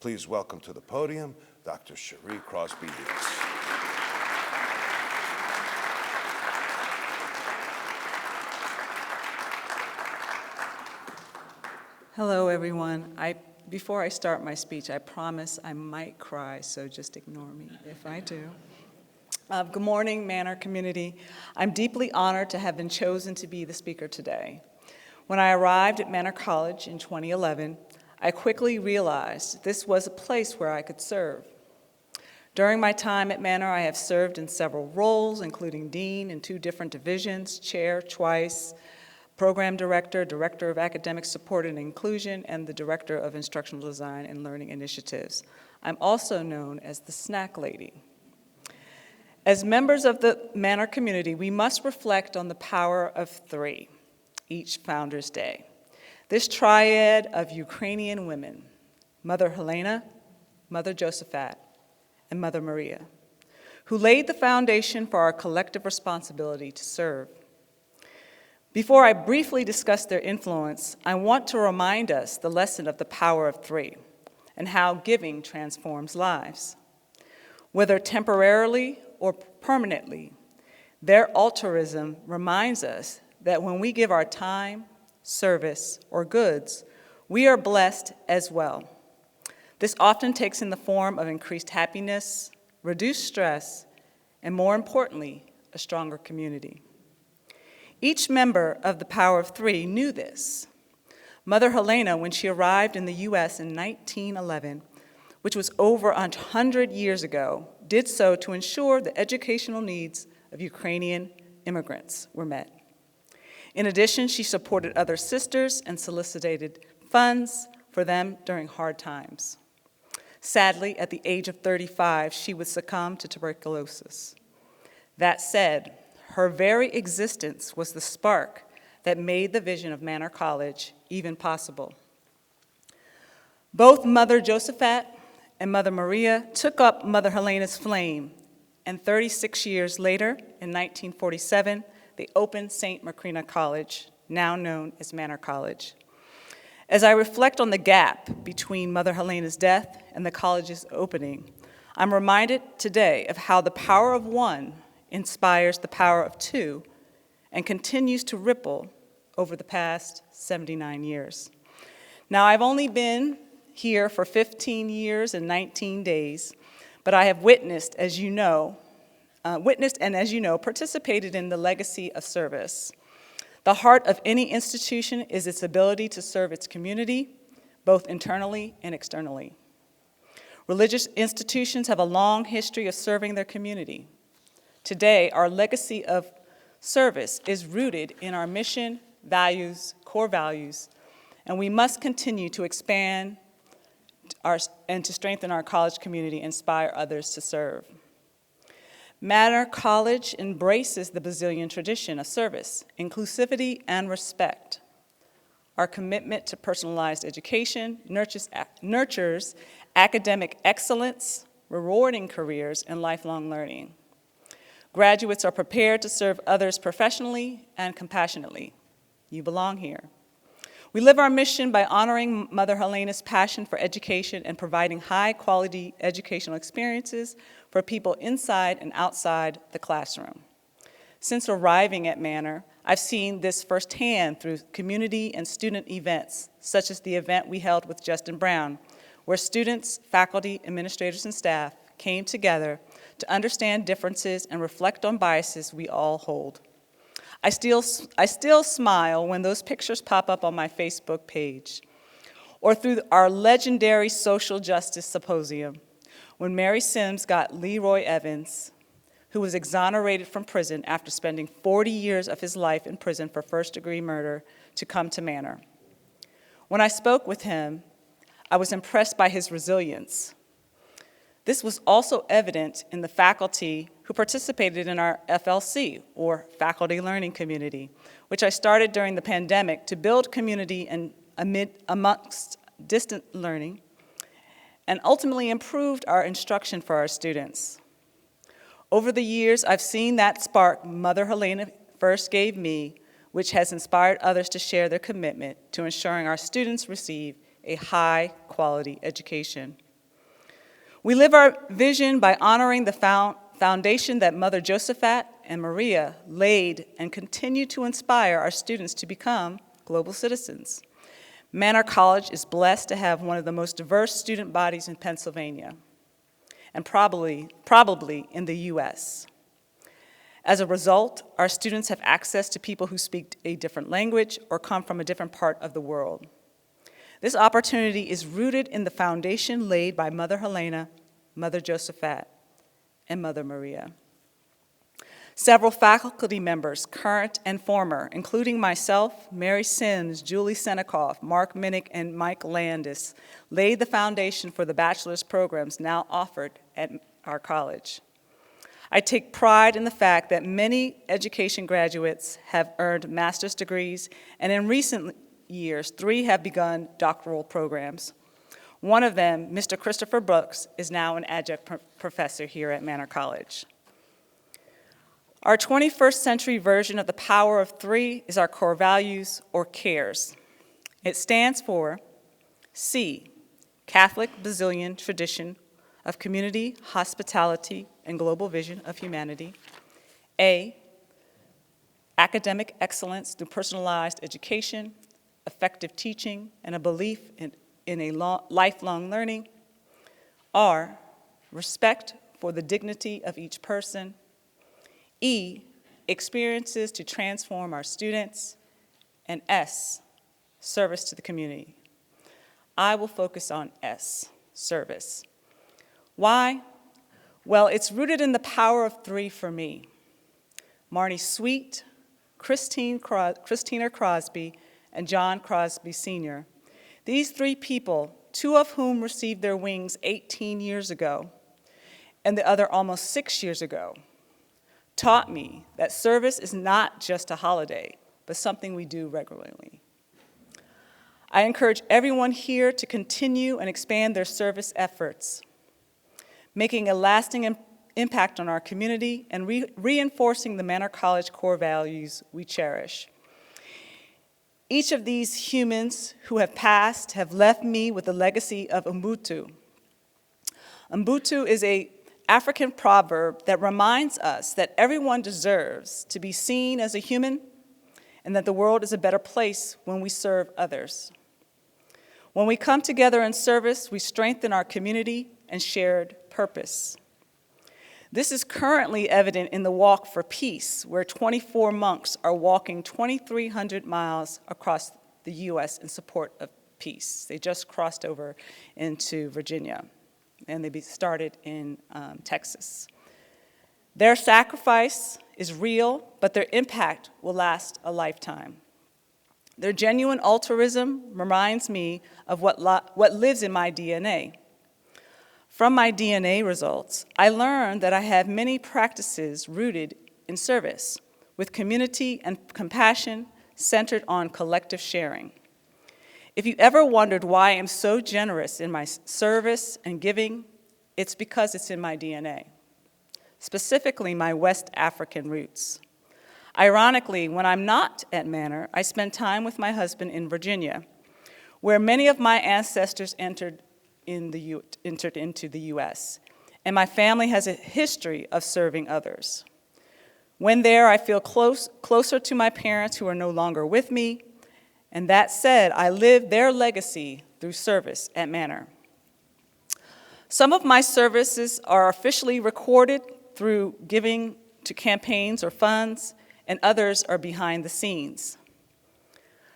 Please welcome to the podium, Dr. Cherie Crosby-Weeks. Hello, everyone. Before I start my speech, I promise I might cry, so just ignore me if I do. Good morning, Manor community. I'm deeply honored to have been chosen to be the speaker today. When I arrived at Manor College in 2011, I quickly realized this was a place where I could serve. During my time at Manor, I have served in several roles, including dean in 2 different divisions, chair twice, program director, director of academic support and inclusion, and the director of instructional design and learning initiatives. I'm also known as the snack lady. As members of the Manor community, we must reflect on the power of 3 each Founders Day. This triad of Ukrainian women, Mother Helena, Mother Josephat, and Mother Maria, who laid the foundation for our collective responsibility to serve. Before I briefly discuss their influence, I want to remind us the lesson of the power of 3 and how giving transforms lives. Whether temporarily or permanently, their altruism reminds us that when we give our time, service, or goods, we are blessed as well. This often takes in the form of increased happiness, reduced stress, and more importantly, a stronger community. Each member of the Power of 3 knew this. Mother Helena, when she arrived in the U.S. in 1911, which was over 100 years ago, did so to ensure the educational needs of Ukrainian immigrants were met. In addition, she supported other sisters and solicited funds for them during hard times. Sadly, at the age of 35, she would succumb to tuberculosis. That said, her very existence was the spark that made the vision of Manor College even possible. Both Mother Josephat and Mother Maria took up Mother Helena's flame, and 36 years later, in 1947, they opened St. Macrina College, now known as Manor College. As I reflect on the gap between Mother Helena's death and the college's opening, I'm reminded today of how the power of 1 inspires the power of 2 and continues to ripple over the past 79 years. Now, I've only been here for 15 years and 19 days, but I have witnessed, as you know, participated in the legacy of service. The heart of any institution is its ability to serve its community, both internally and externally. Religious institutions have a long history of serving their community. Today, our legacy of service is rooted in our mission, values, core values, and we must continue to expand and to strengthen our college community, inspire others to serve. Manor College embraces the Basilian tradition of service, inclusivity, and respect. Our commitment to personalized education nurtures academic excellence, rewarding careers, and lifelong learning. Graduates are prepared to serve others professionally and compassionately. You belong here. We live our mission by honoring Mother Helena's passion for education and providing high-quality educational experiences for people inside and outside the classroom. Since arriving at Manor, I've seen this firsthand through community and student events, such as the event we held with Justin Brown, where students, faculty, administrators, and staff came together to understand differences and reflect on biases we all hold. I still smile when those pictures pop up on my Facebook page, or through our legendary social justice symposium, when Mary Sims got Leroy Evans, who was exonerated from prison after spending 40 years of his life in prison for first-degree murder, to come to Manor. When I spoke with him, I was impressed by his resilience. This was also evident in the faculty who participated in our FLC, or Faculty Learning Community, which I started during the pandemic to build community amongst distant learning, and ultimately improved our instruction for our students. Over the years, I've seen that spark Mother Helena first gave me, which has inspired others to share their commitment to ensuring our students receive a high-quality education. We live our vision by honoring the foundation that Mother Josephat and Maria laid and continue to inspire our students to become global citizens. Manor College is blessed to have one of the most diverse student bodies in Pennsylvania, and probably in the US. As a result, our students have access to people who speak a different language or come from a different part of the world. This opportunity is rooted in the foundation laid by Mother Helena, Mother Josephat, and Mother Maria. Several faculty members, current and former, including myself, Mary Sims, Julie Senecoff, Mark Minnick, and Mike Landis, laid the foundation for the bachelor's programs now offered at our college. I take pride in the fact that many education graduates have earned master's degrees, and in recent years, 3 have begun doctoral programs. One of them, Mr. Christopher Brooks, is now an adjunct professor here at Manor College. Our 21st century version of the power of 3 is our core values, or CARES. It stands for C, Catholic Basilian Tradition of Community, Hospitality, and Global Vision of Humanity. A, Academic Excellence through Personalized Education, Effective Teaching, and a belief in a lifelong learning. R, Respect for the dignity of each person. E, Experiences to transform our students. And S, Service to the community. I will focus on S, service. Why? Well, it's rooted in the power of 3 for me. Marnie Sweet, Christina Crosby, and John Crosby Sr. These 3 people, 2 of whom received their wings 18 years ago, and the other almost 6 years ago, taught me that service is not just a holiday, but something we do regularly. I encourage everyone here to continue and expand their service efforts, making a lasting impact on our community and reinforcing the Manor College core values we cherish. Each of these humans who have passed have left me with the legacy of Ubuntu. Ubuntu is an African proverb that reminds us that everyone deserves to be seen as a human and that the world is a better place when we serve others. When we come together in service, we strengthen our community and shared purpose. This is currently evident in the Walk for Peace, where 24 monks are walking 2,300 miles across the U.S. in support of peace. They just crossed over into Virginia, and they started in Texas. Their sacrifice is real, but their impact will last a lifetime. Their genuine altruism reminds me of what lives in my DNA. From my DNA results, I learned that I have many practices rooted in service, with community and compassion centered on collective sharing. If you ever wondered why I am so generous in my service and giving, it's because it's in my DNA, specifically my West African roots. Ironically, when I'm not at Manor, I spend time with my husband in Virginia, where many of my ancestors entered into the U.S., and my family has a history of serving others. When there, I feel closer to my parents who are no longer with me, and that said, I live their legacy through service at Manor. Some of my services are officially recorded through giving to campaigns or funds, and others are behind the scenes.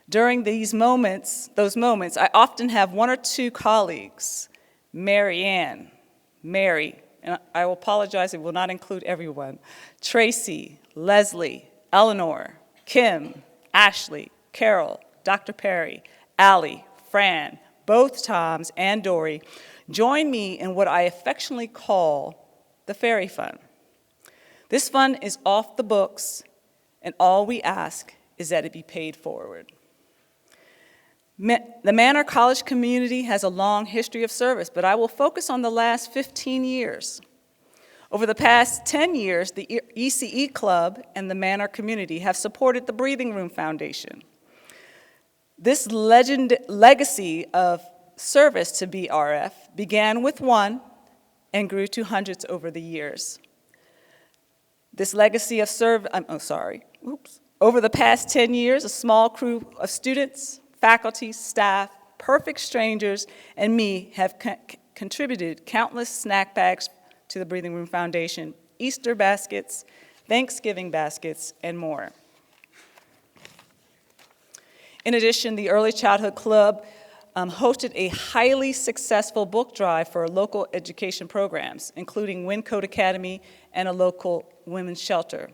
During those moments, I often have 1 or 2 colleagues, Mary Ann, Mary, and I will apologize, it will not include everyone, Tracy, Leslie, Eleanor, Kim, Ashley, Carol, Dr. Perry, Allie, Fran, both Toms, and Dory, join me in what I affectionately call the Fairy Fund. This fund is off the books, and all we ask is that it be paid forward. The Manor College community has a long history of service, but I will focus on the last 15 years. Over the past 10 years, the ECE Club and the Manor community have supported the Breathing Room Foundation. This legacy of service to BRF began with 1 and grew to hundreds over the years. This legacy of over the past 10 years, a small crew of students, faculty, staff, perfect strangers, and me have contributed countless snack bags to the Breathing Room Foundation, Easter baskets, Thanksgiving baskets, and more. In addition, the Early Childhood Club hosted a highly successful book drive for local education programs, including Wyncote Academy and a local women's shelter.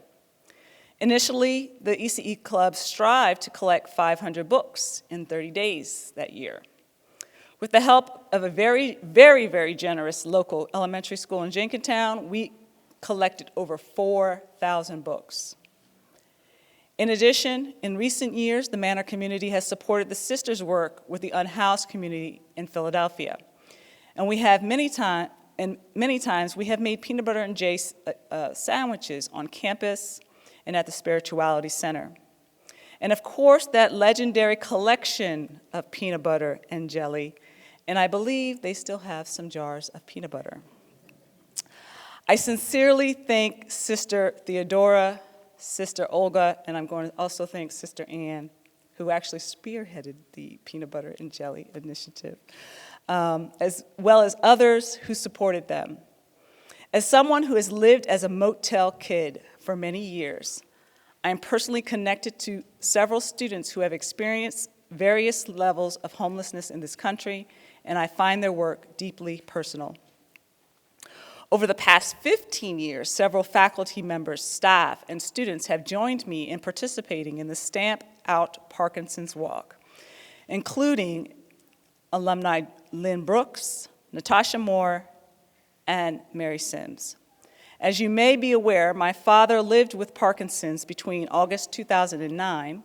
Initially, the ECE Club strived to collect 500 books in 30 days that year. With the help of a very, very, very generous local elementary school in Jenkintown, we collected over 4,000 books. In addition, in recent years, the Manor community has supported the sisters' work with the unhoused community in Philadelphia. And we have many times we have made peanut butter and jelly sandwiches on campus and at the Spirituality Center. And of course, that legendary collection of peanut butter and jelly, and I believe they still have some jars of peanut butter. I sincerely thank Sister Theodora, Sister Olga, and I'm going to also thank Sister Ann, who actually spearheaded the peanut butter and jelly initiative, as well as others who supported them. As someone who has lived as a motel kid for many years, I am personally connected to several students who have experienced various levels of homelessness in this country, and I find their work deeply personal. Over the past 15 years, several faculty members, staff, and students have joined me in participating in the Stamp Out Parkinson's Walk, including alumni Lynn Brooks, Natasha Moore, and Mary Sims. As you may be aware, my father lived with Parkinson's between August 2009,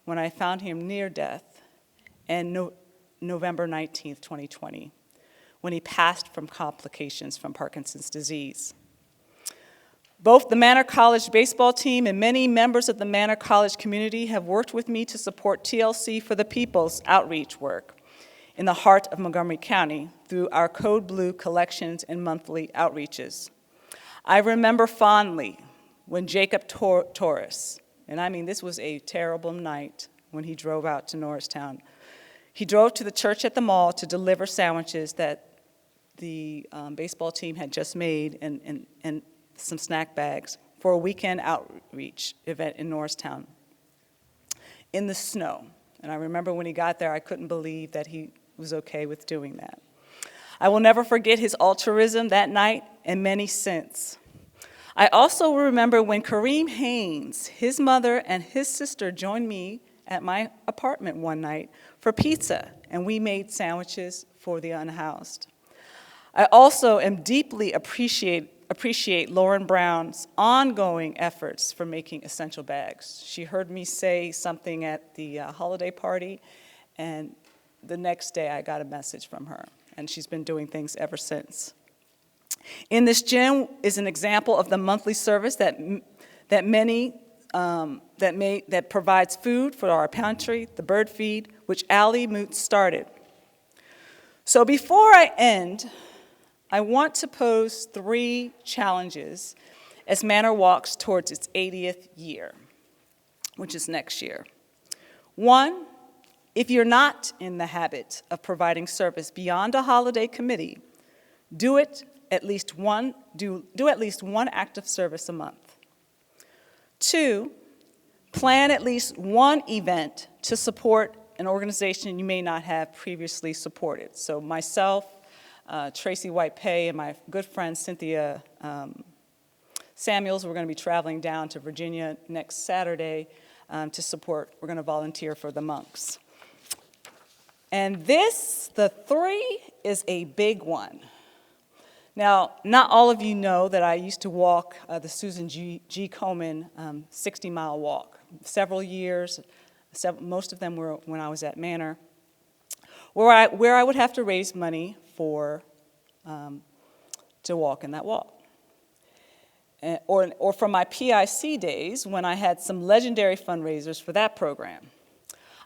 when I found him near death, and November 19th, 2020, when he passed from complications from Parkinson's disease. Both the Manor College baseball team and many members of the Manor College community have worked with me to support TLC for the People's outreach work in the heart of Montgomery County through our Code Blue collections and monthly outreaches. I remember fondly when Jacob Torres, and I mean this was a terrible night when he drove out to Norristown. He drove to the church at the mall to deliver sandwiches that the baseball team had just made and some snack bags for a weekend outreach event in Norristown in the snow. And I remember when he got there, I couldn't believe that he was okay with doing that. I will never forget his altruism that night and many since. I also remember when Kareem Haynes, his mother, and his sister joined me at my apartment one night for pizza, and we made sandwiches for the unhoused. I also am deeply appreciate Lauren Brown's ongoing efforts for making essential bags. She heard me say something at the holiday party, and the next day I got a message from her, and she's been doing things ever since. In this gym is an example of the monthly service that provides food for our pantry, the bird feed, which Allie Moot started. So before I end, I want to pose 3 challenges as Manor walks towards its 80th year, which is next year. 1, if you're not in the habit of providing service beyond a holiday committee, do at least one act of service a month. 2, plan at least one event to support an organization you may not have previously supported. So myself, Tracy White-Pay, and my good friend Cynthia Samuels, we're going to be traveling down to Virginia next Saturday to support. We're going to volunteer for the monks. And the 3 is a big one. Now, not all of you know that I used to walk the Susan G. Komen 60-mile walk. Several years, most of them were when I was at Manor, where I would have to raise money to walk in that walk. Or from my PIC days, when I had some legendary fundraisers for that program.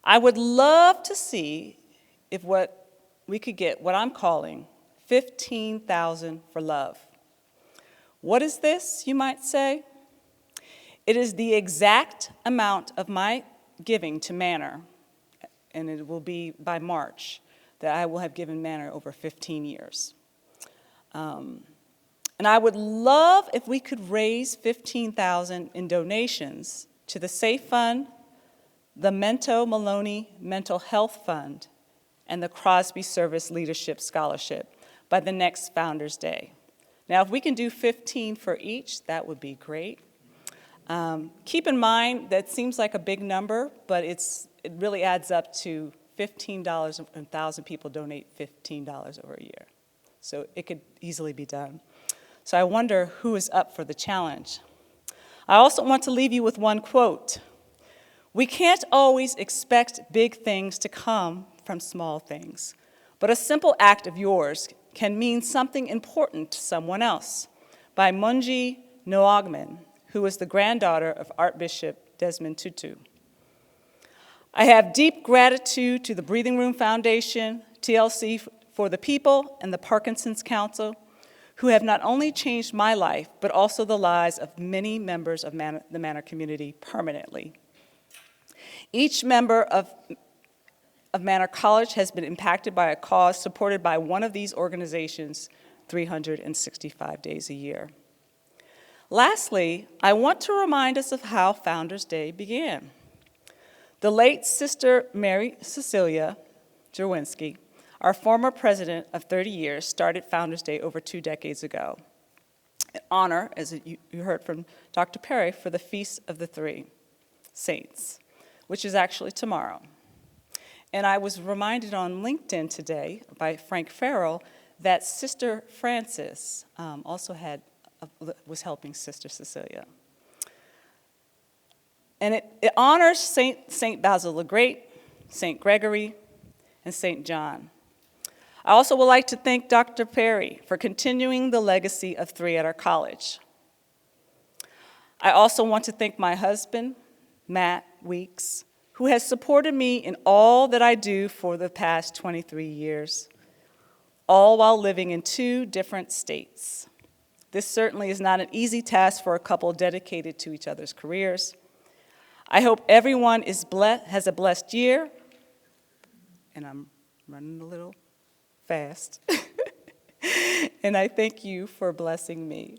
I would love to see if we could get what I'm calling $15,000 for love. What is this, you might say? It is the exact amount of my giving to Manor, and it will be by March, that I will have given Manor over 15 years. And I would love if we could raise $15,000 in donations to the SAFE Fund, the Mento Maloney Mental Health Fund, and the Crosby Service Leadership Scholarship by the next Founders Day. Now, if we can do 15 for each, that would be great. Keep in mind that seems like a big number, but it really adds up to $15, and 1,000 people donate $15 over a year. So it could easily be done. So I wonder who is up for the challenge. I also want to leave you with one quote. We can't always expect big things to come from small things, but a simple act of yours can mean something important to someone else. By Munji Noogman, who was the granddaughter of Archbishop Desmond Tutu. I have deep gratitude to the Breathing Room Foundation, TLC for the People, and the Parkinson's Council, who have not only changed my life, but also the lives of many members of the Manor community permanently. Each member of Manor College has been impacted by a cause supported by one of these organizations 365 days a year. Lastly, I want to remind us of how Founders Day began. The late Sister Mary Cecilia Jerwinski, our former president of 30 years, started Founders Day over 2 decades ago. In honor, as you heard from Dr. Perry, for the Feast of the Three Saints, which is actually tomorrow. And I was reminded on LinkedIn today by Frank Farrell that Sister Francis also was helping Sister Cecilia. And it honors Saint Basil the Great, Saint Gregory, and Saint John. I also would like to thank Dr. Perry for continuing the legacy of 3 at our college. I also want to thank my husband, Matt Weeks, who has supported me in all that I do for the past 23 years, all while living in 2 different states. This certainly is not an easy task for a couple dedicated to each other's careers. I hope everyone has a blessed year, and I'm running a little fast. And I thank you for blessing me.